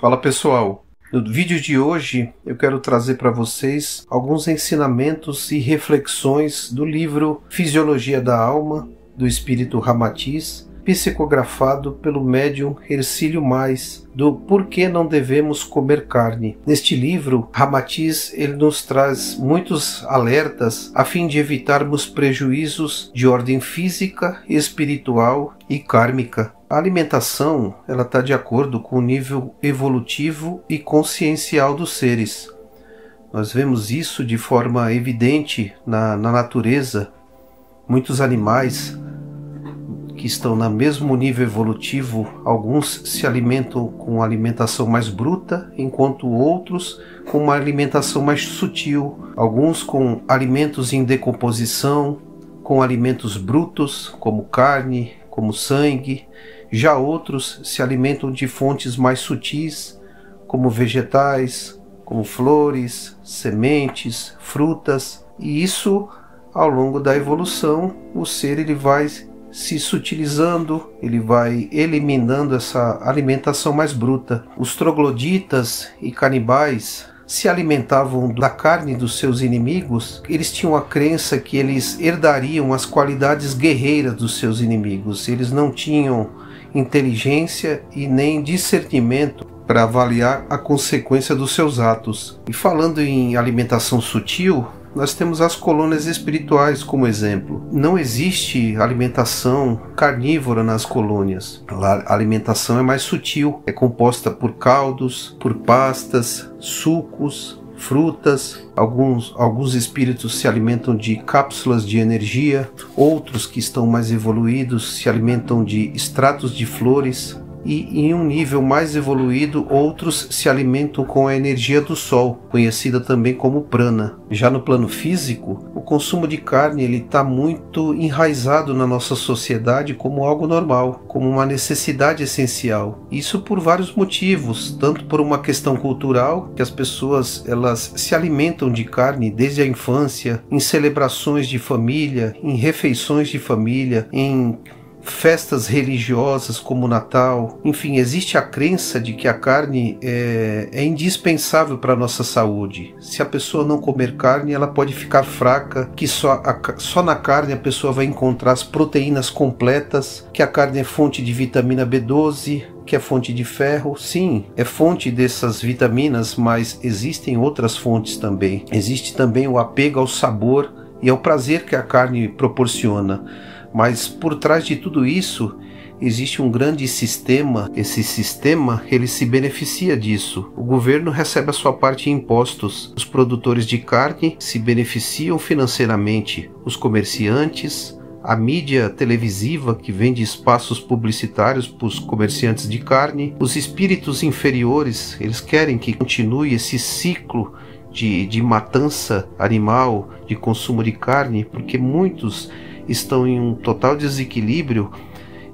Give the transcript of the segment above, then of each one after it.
Fala pessoal, no vídeo de hoje eu quero trazer para vocês alguns ensinamentos e reflexões do livro Fisiologia da Alma, do Espírito Ramatiz, psicografado pelo médium Hercílio Mais, do Por que não devemos comer carne. Neste livro, Ramatiz ele nos traz muitos alertas a fim de evitarmos prejuízos de ordem física, espiritual e kármica. A alimentação ela está de acordo com o nível evolutivo e consciencial dos seres. Nós vemos isso de forma evidente na natureza. Muitos animais que estão no mesmo nível evolutivo, alguns se alimentam com alimentação mais bruta, enquanto outros com uma alimentação mais sutil, alguns com alimentos em decomposição, com alimentos brutos, como carne, como sangue. Já outros se alimentam de fontes mais sutis, como vegetais, como flores, sementes, frutas. E isso, ao longo da evolução, o ser ele vai se sutilizando, ele vai eliminando essa alimentação mais bruta. Os trogloditas e canibais se alimentavam da carne dos seus inimigos. Eles tinham a crença que eles herdariam as qualidades guerreiras dos seus inimigos. Eles não tinham inteligência e nem discernimento para avaliar a consequência dos seus atos. E falando em alimentação sutil, nós temos as colônias espirituais como exemplo. Não existe alimentação carnívora nas colônias. A alimentação é mais sutil, é composta por caldos, por pastas, sucos, frutas. Alguns espíritos se alimentam de cápsulas de energia, outros que estão mais evoluídos se alimentam de extratos de flores, e em um nível mais evoluído outros se alimentam com a energia do sol, conhecida também como prana. Já no plano físico, o consumo de carne está muito enraizado na nossa sociedade como algo normal, como uma necessidade essencial. Isso por vários motivos, tanto por uma questão cultural, que as pessoas elas se alimentam de carne desde a infância, em celebrações de família, em refeições de família, em festas religiosas como o Natal. Enfim, existe a crença de que a carne é indispensável para a nossa saúde. Se a pessoa não comer carne, ela pode ficar fraca, que só na carne a pessoa vai encontrar as proteínas completas, que a carne é fonte de vitamina B12, que é fonte de ferro. Sim, é fonte dessas vitaminas, mas existem outras fontes também. Existe também o apego ao sabor e ao prazer que a carne proporciona. Mas por trás de tudo isso existe um grande sistema. Esse sistema ele se beneficia disso. O governo recebe a sua parte em impostos. Os produtores de carne se beneficiam financeiramente. Os comerciantes, a mídia televisiva que vende espaços publicitários para os comerciantes de carne. Os espíritos inferiores, eles querem que continue esse ciclo de matança animal, de consumo de carne, porque muitos estão em um total desequilíbrio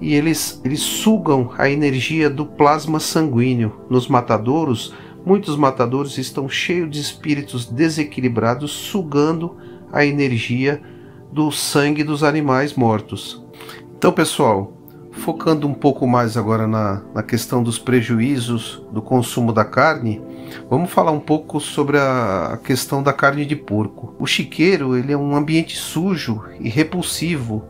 e eles sugam a energia do plasma sanguíneo. Nos matadouros, muitos matadouros estão cheios de espíritos desequilibrados, sugando a energia do sangue dos animais mortos. Então, pessoal, focando um pouco mais agora na questão dos prejuízos do consumo da carne, vamos falar um pouco sobre a questão da carne de porco. O chiqueiro ele é um ambiente sujo e repulsivo,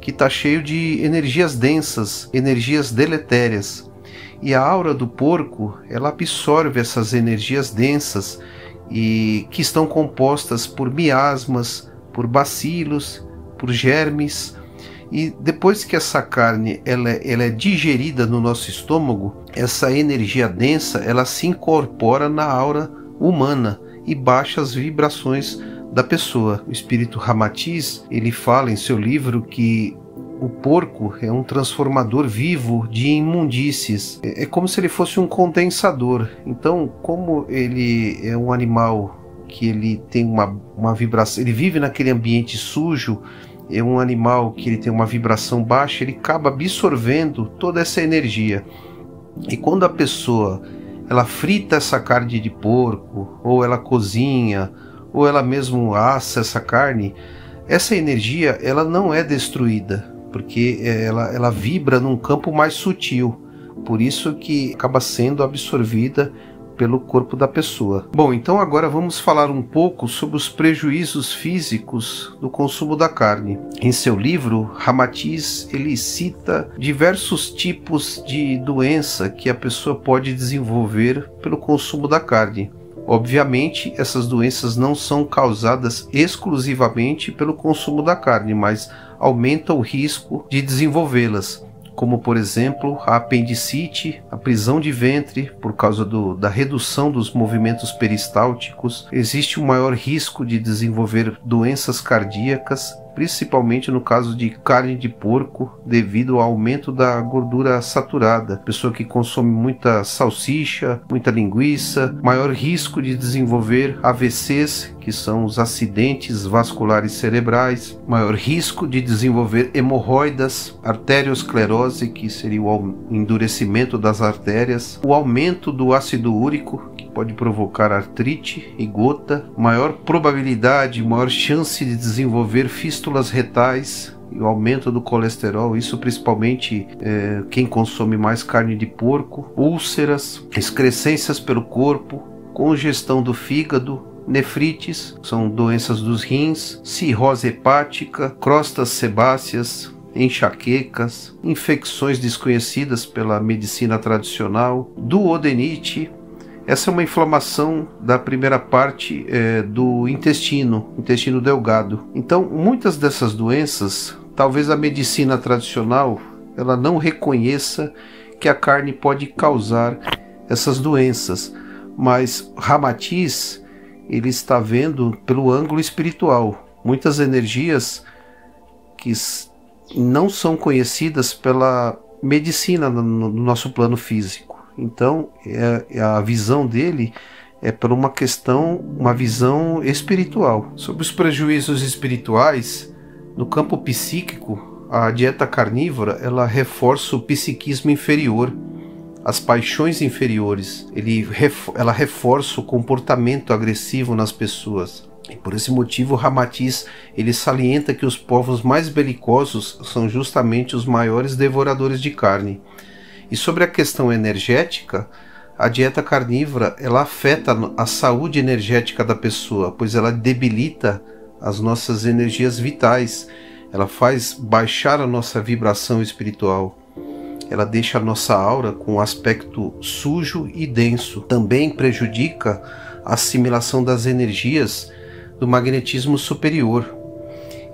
que está cheio de energias densas, energias deletérias. E a aura do porco ela absorve essas energias densas e que estão compostas por miasmas, por bacilos, por germes. E depois que essa carne ela é digerida no nosso estômago, essa energia densa ela se incorpora na aura humana e baixa as vibrações da pessoa. O espírito Ramatiz ele fala em seu livro que o porco é um transformador vivo de imundícies. É como se ele fosse um condensador. Então, como ele é um animal que ele tem uma vibração, ele vive naquele ambiente sujo, é um animal que ele tem uma vibração baixa, ele acaba absorvendo toda essa energia. E quando a pessoa ela frita essa carne de porco, ou ela cozinha, ou ela mesmo assa essa carne, essa energia ela não é destruída, porque ela vibra num campo mais sutil. Por isso que acaba sendo absorvida pelo corpo da pessoa. Bom, então agora vamos falar um pouco sobre os prejuízos físicos do consumo da carne. Em seu livro, Ramatiz ele cita diversos tipos de doença que a pessoa pode desenvolver pelo consumo da carne. Obviamente, essas doenças não são causadas exclusivamente pelo consumo da carne, mas aumenta o risco de desenvolvê-las, como por exemplo a apendicite, a prisão de ventre por causa da redução dos movimentos peristálticos. Existe um maior risco de desenvolver doenças cardíacas, principalmente no caso de carne de porco, devido ao aumento da gordura saturada. Pessoa que consome muita salsicha, muita linguiça, maior risco de desenvolver AVCs, que são os acidentes vasculares cerebrais, maior risco de desenvolver hemorroidas, arteriosclerose, que seria o endurecimento das artérias, o aumento do ácido úrico, pode provocar artrite e gota, maior probabilidade, maior chance de desenvolver fístulas retais e o aumento do colesterol, isso principalmente quem consome mais carne de porco, úlceras, excrescências pelo corpo, congestão do fígado, nefrites, são doenças dos rins, cirrose hepática, crostas sebáceas, enxaquecas, infecções desconhecidas pela medicina tradicional, duodenite. Essa é uma inflamação da primeira parte do intestino delgado. Então, muitas dessas doenças, talvez a medicina tradicional ela não reconheça que a carne pode causar essas doenças, mas Ramatiz ele está vendo pelo ângulo espiritual. Muitas energias que não são conhecidas pela medicina no nosso plano físico. Então, a visão dele é por uma visão espiritual. Sobre os prejuízos espirituais, no campo psíquico, a dieta carnívora ela reforça o psiquismo inferior, as paixões inferiores. Ela reforça o comportamento agressivo nas pessoas. E por esse motivo, Ramatiz ele salienta que os povos mais belicosos são justamente os maiores devoradores de carne. E sobre a questão energética, a dieta carnívora ela afeta a saúde energética da pessoa, pois ela debilita as nossas energias vitais, ela faz baixar a nossa vibração espiritual, ela deixa a nossa aura com um aspecto sujo e denso. Também prejudica a assimilação das energias do magnetismo superior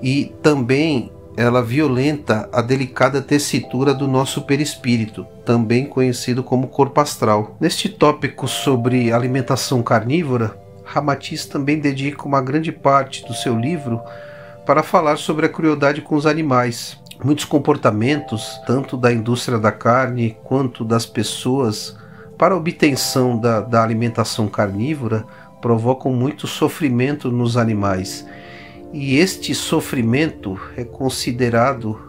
e também ela violenta a delicada tessitura do nosso perispírito, também conhecido como corpo astral. Neste tópico sobre alimentação carnívora, Ramatiz também dedica uma grande parte do seu livro para falar sobre a crueldade com os animais. Muitos comportamentos, tanto da indústria da carne quanto das pessoas, para a obtenção da alimentação carnívora, provocam muito sofrimento nos animais. E este sofrimento é considerado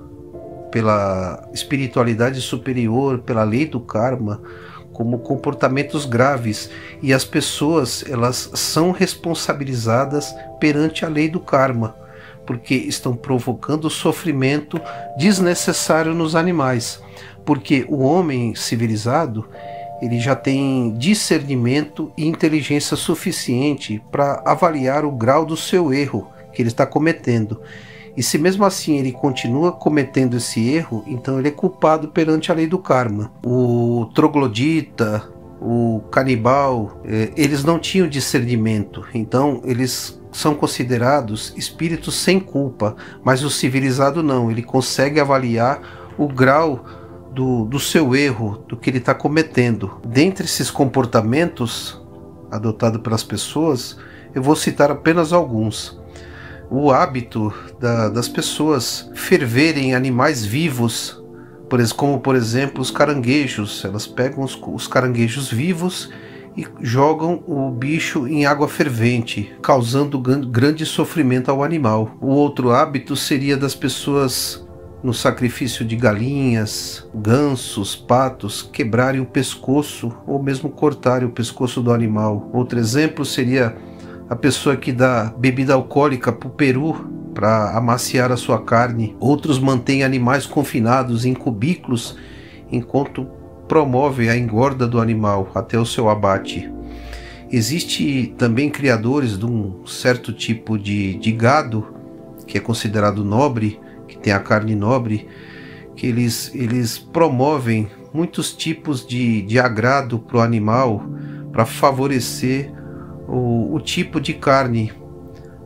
pela espiritualidade superior, pela lei do karma, como comportamentos graves, e as pessoas elas são responsabilizadas perante a lei do karma, porque estão provocando sofrimento desnecessário nos animais, porque o homem civilizado ele já tem discernimento e inteligência suficiente para avaliar o grau do seu erro que ele está cometendo. E se mesmo assim ele continua cometendo esse erro, então ele é culpado perante a lei do karma. O troglodita, o canibal, eles não tinham discernimento, então eles são considerados espíritos sem culpa, mas o civilizado não, ele consegue avaliar o grau do seu erro, do que ele está cometendo. Dentre esses comportamentos adotados pelas pessoas, eu vou citar apenas alguns. O hábito das pessoas ferverem animais vivos, como por exemplo os caranguejos. Elas pegam os caranguejos vivos e jogam o bicho em água fervente, causando grande sofrimento ao animal. O outro hábito seria das pessoas, no sacrifício de galinhas, gansos, patos, quebrarem o pescoço ou mesmo cortarem o pescoço do animal. Outro exemplo seria a pessoa que dá bebida alcoólica para o peru para amaciar a sua carne. Outros mantêm animais confinados em cubículos enquanto promove a engorda do animal até o seu abate. Existe também criadores de um certo tipo de gado, que é considerado nobre, que tem a carne nobre, que eles promovem muitos tipos de agrado para o animal, para favorecer o tipo de carne,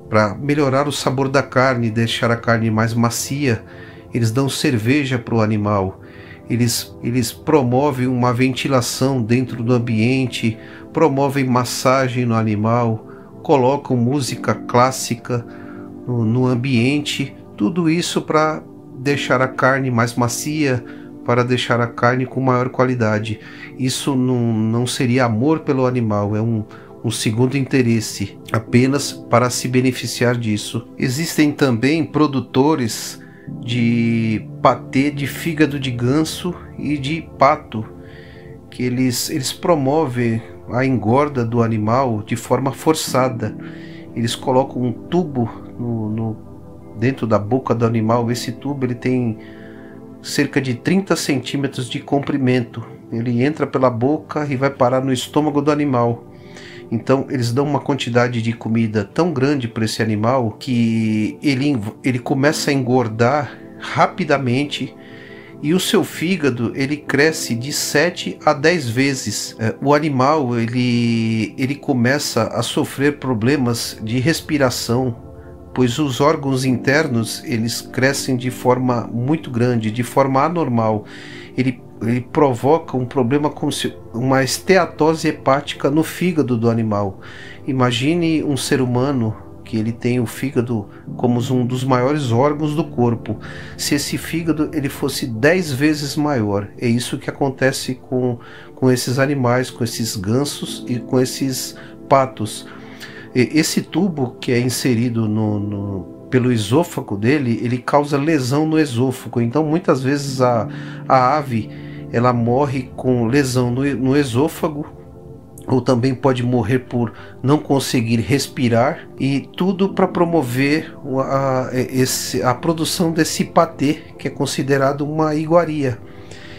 para melhorar o sabor da carne, deixar a carne mais macia. Eles dão cerveja para o animal, eles promovem uma ventilação dentro do ambiente, promovem massagem no animal, colocam música clássica no ambiente, tudo isso para deixar a carne mais macia, para deixar a carne com maior qualidade. Isso não seria amor pelo animal, é um segundo interesse, apenas para se beneficiar disso. Existem também produtores de patê de fígado de ganso e de pato, que eles promovem a engorda do animal de forma forçada. Eles colocam um tubo dentro da boca do animal. Esse tubo ele tem cerca de 30 centímetros de comprimento. Ele entra pela boca e vai parar no estômago do animal. Então eles dão uma quantidade de comida tão grande para esse animal que ele começa a engordar rapidamente, e o seu fígado ele cresce de 7 a 10 vezes. O animal ele começa a sofrer problemas de respiração, pois os órgãos internos eles crescem de forma muito grande, de forma anormal. Ele provoca um problema como se uma esteatose hepática no fígado do animal. Imagine um ser humano que ele tem o fígado como um dos maiores órgãos do corpo. Se esse fígado ele fosse 10 vezes maior, é isso que acontece com esses animais, com esses gansos e com esses patos. Esse tubo que é inserido pelo esôfago dele, ele causa lesão no esôfago. Então muitas vezes a ave ela morre com lesão no esôfago, ou também pode morrer por não conseguir respirar, e tudo para promover a produção desse patê, que é considerado uma iguaria.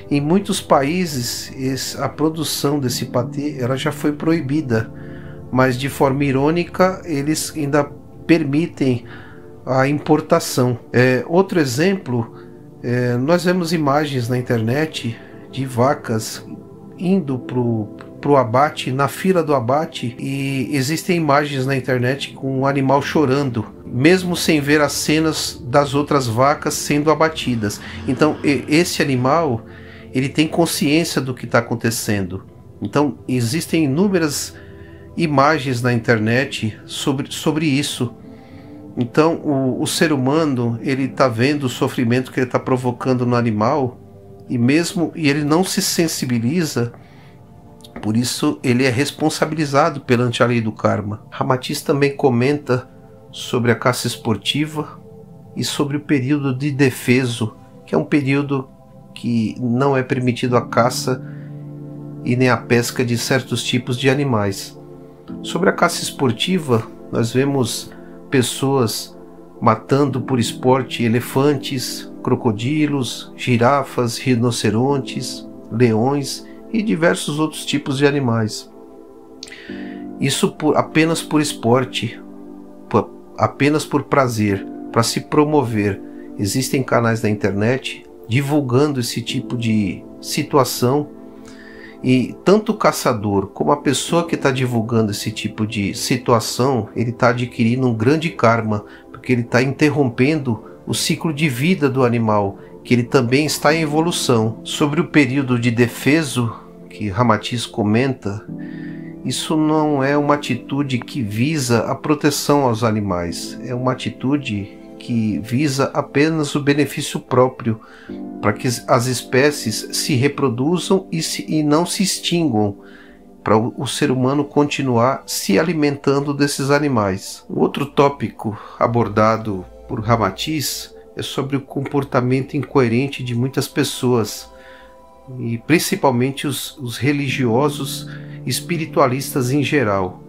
Em muitos países a produção desse patê ela já foi proibida, mas de forma irônica eles ainda permitem a importação. Outro exemplo, nós vemos imagens na internet de vacas indo pro abate, na fila do abate, e existem imagens na internet com um animal chorando, mesmo sem ver as cenas das outras vacas sendo abatidas. Então esse animal ele tem consciência do que está acontecendo. Então existem inúmeras imagens na internet sobre isso. Então o ser humano ele está vendo o sofrimento que ele está provocando no animal, e ele não se sensibiliza. Por isso ele é responsabilizado perante a lei do karma. Ramatiz também comenta sobre a caça esportiva e sobre o período de defeso, que é um período que não é permitido a caça e nem a pesca de certos tipos de animais. Sobre a caça esportiva, nós vemos pessoas matando por esporte elefantes, crocodilos, girafas, rinocerontes, leões e diversos outros tipos de animais. Isso apenas por esporte, apenas por prazer, para se promover. Existem canais na internet divulgando esse tipo de situação, e tanto o caçador como a pessoa que está divulgando esse tipo de situação, ele está adquirindo um grande karma, porque ele está interrompendo o ciclo de vida do animal, que ele também está em evolução. Sobre o período de defeso que Ramatiz comenta, isso não é uma atitude que visa a proteção aos animais, é uma atitude que visa apenas o benefício próprio, para que as espécies se reproduzam e não se extinguam, para o ser humano continuar se alimentando desses animais. O outro tópico abordado por Ramatiz é sobre o comportamento incoerente de muitas pessoas, e principalmente os religiosos espiritualistas em geral,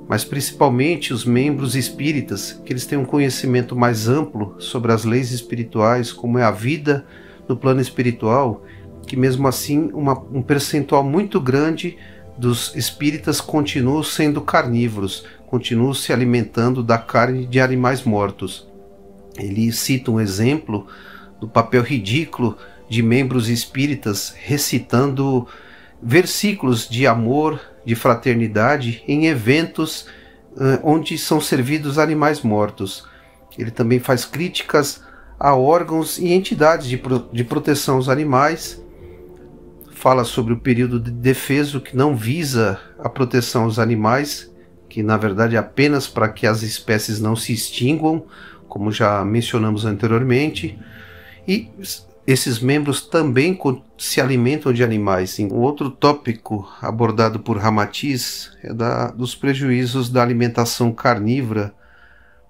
mas principalmente os membros espíritas, que eles têm um conhecimento mais amplo sobre as leis espirituais, como é a vida no plano espiritual, que mesmo assim um percentual muito grande dos espíritas continuam sendo carnívoros, continuam se alimentando da carne de animais mortos. Ele cita um exemplo do papel ridículo de membros espíritas recitando versículos de amor, de fraternidade em eventos onde são servidos animais mortos. Ele também faz críticas a órgãos e entidades de proteção aos animais, fala sobre o período de defeso que não visa a proteção aos animais, que na verdade é apenas para que as espécies não se extinguam, como já mencionamos anteriormente, e esses membros também se alimentam de animais. Um outro tópico abordado por Ramatiz é dos prejuízos da alimentação carnívora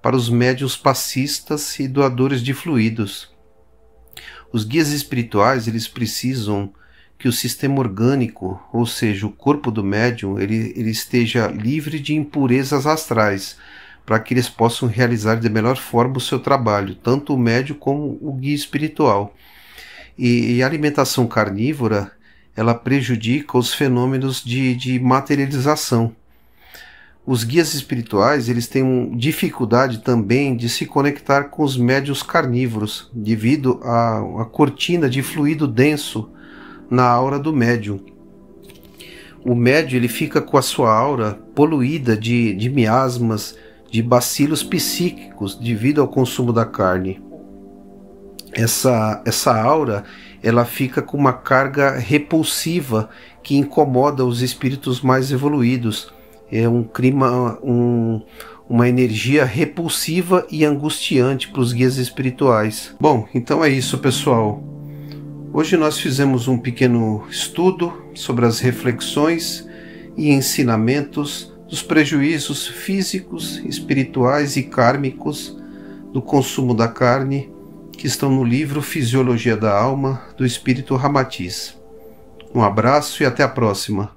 para os médiuns passistas e doadores de fluidos. Os guias espirituais eles precisam que o sistema orgânico, ou seja, o corpo do médium, ele esteja livre de impurezas astrais, para que eles possam realizar de melhor forma o seu trabalho, tanto o médium como o guia espiritual. E a alimentação carnívora, ela prejudica os fenômenos de materialização. Os guias espirituais, eles têm dificuldade também de se conectar com os médiuns carnívoros, devido à cortina de fluido denso na aura do médium. O médium ele fica com a sua aura poluída de miasmas, de bacilos psíquicos, devido ao consumo da carne. Essa aura ela fica com uma carga repulsiva que incomoda os espíritos mais evoluídos. É um clima, uma energia repulsiva e angustiante para os guias espirituais. Bom, então é isso, pessoal. Hoje nós fizemos um pequeno estudo sobre as reflexões e ensinamentos dos prejuízos físicos, espirituais e kármicos do consumo da carne, que estão no livro Fisiologia da Alma, do Espírito Ramatiz. Um abraço e até a próxima.